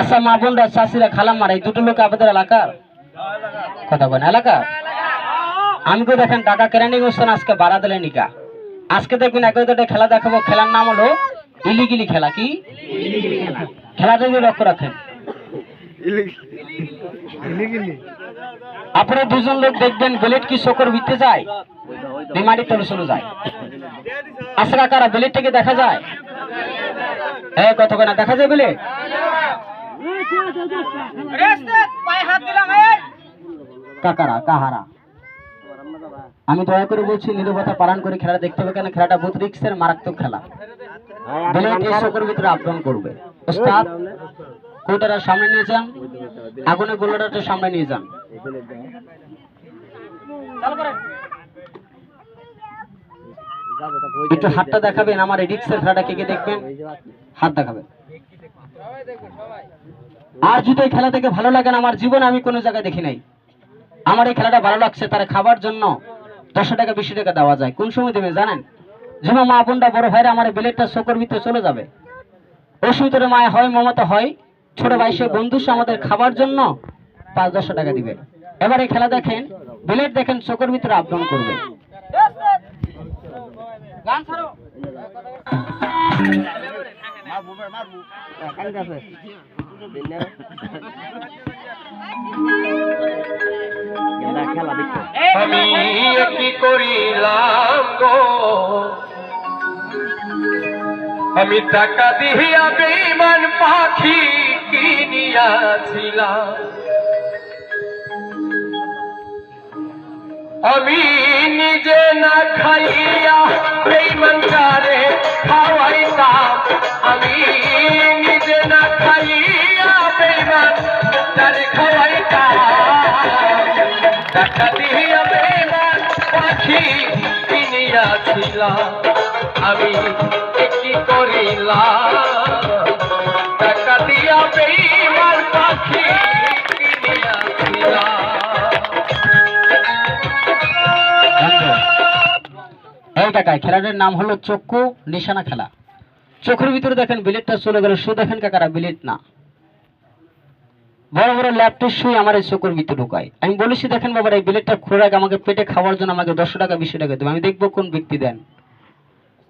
আচ্ছা মা বোনরা চাষিরা খালাম মারা এই দুটো লোক আপনাদের এলাকার কথা বলেন এলাকা আমি তো দেখেন টাকা কেরানি অনুষ্ঠান আজকে বাড়া দিলে নিকা আজকে দেখবেন একটা খেলা দেখাবো খেলার নাম হলো ইলিগিলি খেলা কি খেলাটা যদি লক্ষ্য রাখেন আপনারা দুজন লোক দেখবেন বুলেট কি শোকর ভিতরে যায় বিমারি তলে চলে যায় আজকে কারা বুলেটটাকে দেখা যায় হ্যাঁ কত না দেখা যায় বুলেট কাকারা কাহারা আমি দয়া করে বলছি নীরবতা পালন করে খেলা দেখতে হবে কেন খেলাটা বহুত রিস্কের মারাত্মক খেলা বুলেট এই শোকর ভিতরে আক্রমণ করবে ওস্তাদ কোটারা সামনে নিয়ে যান আগুনের গোলাটা সামনে নিয়ে যান একটু হাতটা দেখাবেন আমার রিক্সের খেলাটা কে কে দেখবেন হাত দেখাবেন আর যদি এই খেলা থেকে ভালো লাগে না আমার জীবনে আমি কোনো জায়গায় দেখি নাই আমার এই খেলাটা ভালো লাগছে তারা খাবার জন্য 10 টাকা 20 টাকা দেওয়া যায় কোন সময় দেবে জানেন যেমন মা বোনটা বড় ভাইরা আমার বেলেটটা শোকর ভিতরে চলে যাবে অসুবিধার মায়া হয় মমতা হয় ছোট ভাইসে বন্ধু আমাদের খাবার জন্য 5-10 টাকা দিবে এবার এই খেলা দেখেন বেলেট দেখেন শোকর ভিতরে আক্রমণ করবে গান ছাড়ো আমি কি করিলাম গো আমি টাকা দিয়া বেঈমান পাখি কিনিয়াছিলাম আমি নিজে না খাইয়া বেঈমানটারে খাওয়াইতাম আমি নিজে না খাইয়া বেঈমানটারে খাওয়াইতাম টাকা দিয়া বেঈমান পাখি কিনিয়াছিলাম আমি কি করিলাম টাকা দিয়া বেঈমান পাখি কিনিয়াছিলাম এই কাকা খেলাটার নাম হলো চক্ষু নিশানা খেলা চোখের ভিতরে দেখেন বিলেটটা চলে গেল শু দেখেন কাকারা বিলেট না বড় বড় ল্যাপটপ শুই আমার এই চোখের ভিতরে ঢুকায় আমি বলেছি দেখেন বাবার এই বিলেটটা খুলে রাখ আমাকে পেটে খাওয়ার জন্য আমাকে 10 টাকা 20 টাকা দেবে আমি দেখবো কোন ব্যক্তি দেন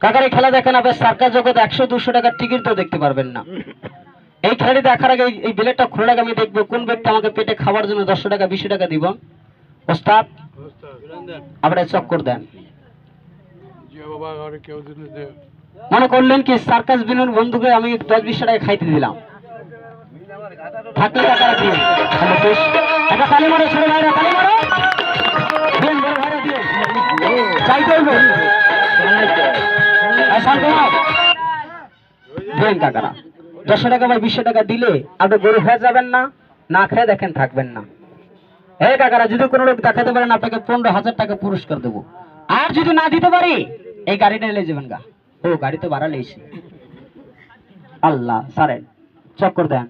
কাকার এই খেলা দেখেন আপনার সার্কাস জগৎ 100-200 টাকার টিকিট তো দেখতে পারবেন না এই খেলাটি দেখার আগে এই বিলেটটা খুলে রাখ আমি দেখবো কোন ব্যক্তি আমাকে পেটে খাওয়ার জন্য 10 টাকা 20 টাকা দিব ওস্তাদ আপনারা চক্কর দেন মনে করলেন কি সার্কাস বিনুর বন্ধুকে আমি 10-20 টাকা খাইতে দিলাম থাকলে টাকা দিয়ে একটা তালি মারো ছোট ভাইরা তালি মারো দিন বড় ভাইরা দিয়ে চাইতে হইব দেন কাকারা 10 টাকা বা 20 টাকা দিলে আপনি গরু হয়ে যাবেন না না খেয়ে দেখেন থাকবেন না এই কাকারা যদি কোনো লোক দেখাতে পারেন আপনাকে 15,000 টাকা পুরস্কার দেবো আর যদি না দিতে পারি এই গাড়িটা এলে যাবেন গা ও গাড়ি তো ভাড়া লেছি আল্লাহ সারেন চক্কর দেন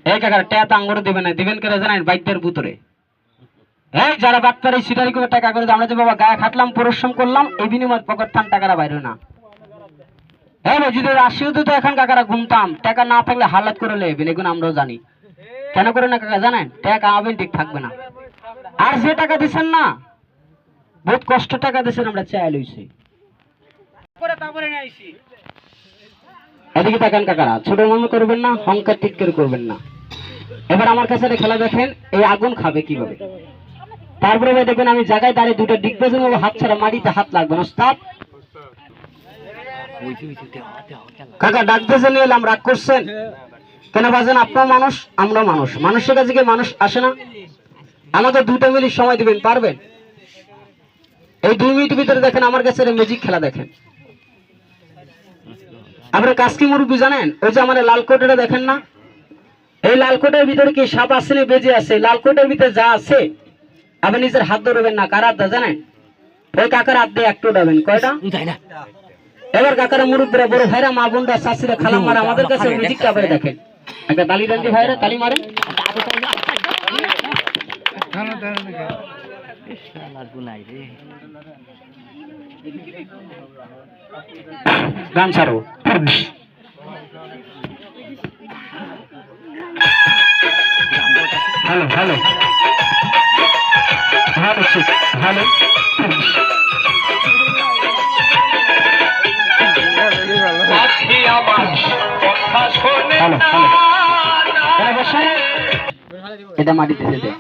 এই কাকার টাকা আঙ্গুর দিবেন না দিবেন করে জানেন বাইকটার ভিতরে এই যারা বাটপারে সিটারি করে টাকা করে আমরা যে বাবা গায়ে খাটলাম পরিশ্রম করলাম এই বিনিময় পকেট থান টাকাটা বাইরে না হ্যাঁ ভাই যদি রাশিও তো এখন কাকারা ঘুমতাম টাকা না থাকলে হালাত করে লেবেন এগুলো আমরাও জানি কেন করে না কাকা জানেন? টাকা আবেন ঠিক থাকবে না। আর যে টাকা দিচ্ছেন না, বহুত কষ্ট টাকা দিচ্ছেন, আমরা চাই লইছি। এদিকে তাকান কাকারা, ছোট মনে করবেন না, অহংকার ঠিক করে করবেন না। এবার আমার কাছে একটা খেলা দেখেন, এই আগুন খাবে কিভাবে। তারপরে ভাই দেখবেন আমি জায়গায় দাঁড়িয়ে দুটো ডিগ বেজে নেবো, হাত ছাড়া মাটিতে হাত লাগবে না। স্টপ। কাকা ডাক বেজে নিয়ে এলাম, রাগ করছেন কেন? বাজেন, আপনার মানুষ, আমরা মানুষ, মানুষের কাছে কি মানুষ আসে না? আমাকে 2 মিনিট সময় দিবেন, পারবেন? এই 2 মিনিটের ভিতরে দেখেন আমার কাছে ম্যাজিক খেলা দেখেন। আপনার কাজকি মুরব্বী জানেন? ওই যে আমার লাল কোটটা দেখেন না, এই লাল কোটের ভিতরে কি সাপ আছে না বেজে আছে? লাল কোটের ভিতরে যা আছে আপনি নিজের হাত ধরবেন না। কার হাত জানেন? ওই কাকার হাত দিয়ে একটু উঠাবেন। কয়টা? এবার কাকারা মুরব্বীরা, বড় ভাইরা, মা বোনরা, চাষিরা, খালাম্মারা আমাদের কাছে ম্যাজিকটা আবার দেখেন। একটা তালি দেন ভাইরা, তালি মারেন। গান ছাড়ো। ভালো ভালো ভালো ঠিক ভালো। পাখি আমার কথা শোনে ভালো না, ভালো। এটা মাটিতে দে।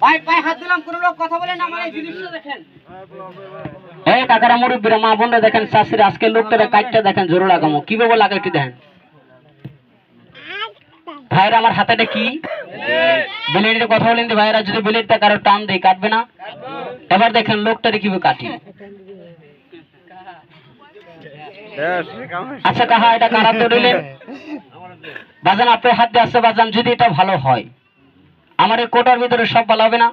ভাই পায়ে হাত দিলাম, কোন লোক কথা বলে না, আমার এই জিনিসটা দেখেন। এই কাকারা মুরব্বীরা, মা বোনরা দেখেন, শাশুড়ি, আজকে লোকটারে কাটটা দেখেন, জোরে লাগামো কিভাবে লাগাইতে দেখেন। ভাইরা আমার হাতেটা কি ব্লেডের কথা বলেন যে ভাইরা, যদি ব্লেডটা কারো টান দেয় কাটবে না? এবার দেখেন লোকটারে কিভাবে কাটি। আচ্ছা কাহা, এটা কারা ধরিলেন? বাজান আপনার হাত দিয়ে আসছে বাজান, যদি এটা ভালো হয়, আমার এই কোটার ভিতরে সব ভালো হবে না?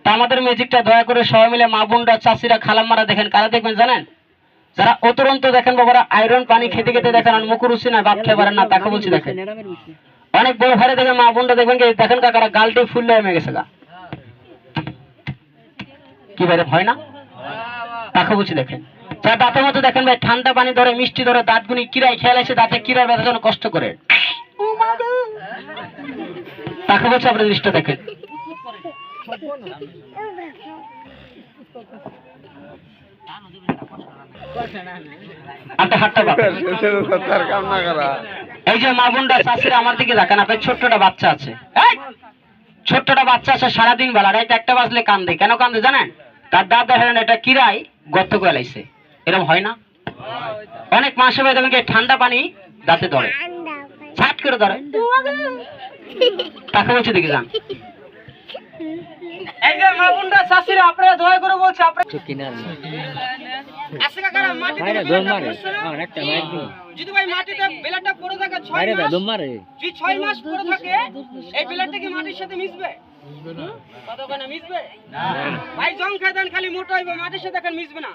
তা আমাদের ম্যাজিকটা দয়া করে সবাই মিলে, মা বোনরা, চাষিরা, খালাম্মারা দেখেন। কারা দেখবেন জানেন? যারা অতুরন্ত দেখেন বাবারা, আয়রন পানি খেতে খেতে দেখেন আর মুখে রুচি না, ভাত খেতে পারেন না, তাকে বলছি দেখেন। অনেক বড় ভাইরা দেখেন, মা বোনরা দেখবেন কি দেখেন কাকারা গালটি ফুললে হয়ে গেছে গা। কি বাইরে ভয় না? তাকে বলছি দেখেন। যার দাঁতের মতো দেখেন ভাই, ঠান্ডা পানি ধরে, মিষ্টি ধরে, দাঁতগুনি কিরায় খেয়াল এসে দাঁতে কিরার ব্যথার জন্য কষ্ট করে, তাকে বলছে আপনার জিনিসটা দেখেন। এই যে মা বোনরা, চাষিরা আমার দিকে দেখেন, আপনার ছোট্টটা বাচ্চা আছে, ছোট্টটা বাচ্চা আছে, সারাদিন বেলা রাইতে 1টা বাজলে কান্দে। কেন কান্দে জানেন? তার দাঁত দেখেন এটা কিরায় গর্ত করে লাইছে। এরকম হয় না? অনেক মাসে ভাই দেখেন ঠান্ডা পানি দাঁতে ধরে, ছাট করে ধরে, তাকে বলছে দেখে যান। এই যে মা বোনরা, চাষিরা, আপনারা দয়া করে বলছে, আপনারা আজকে কাকারা মাটিতে যদি ভাই মাটিতে বেলাটা পড়ে থাকে 6 মাস, যদি 6 মাস পড়ে থাকে, এই বেলাটা কি মাটির সাথে মিশবে? কতখানি মিশবে না ভাই। জং খায় দেন খালি মোটা হইবে, মাটির সাথে দেখেন মিশবে না।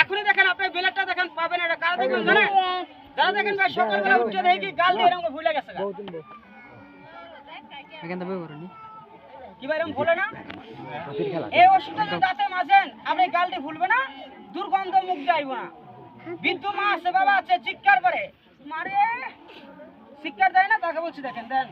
এখনই দেখেন আপনার বেলাটা দেখেন পাবেন, এটা কারা দেখবেন জানেন? যারা দেখেন ভাই সকালবেলা উঠে দেখি কি গাল দিয়ে এরকম ভুলে গেছে, কি ভাই এরকম ভুলে না? এই ওষুধটা যদি দাঁতে মাজেন আপনি গালটি ভুলবে না, দুর্গন্ধ মুখ যাইব না। বিদ্যু মা আছে, বাবা আছে, চিৎকার করে মারে, চিৎকার দেয় না, তাকে বলছি দেখেন দেন।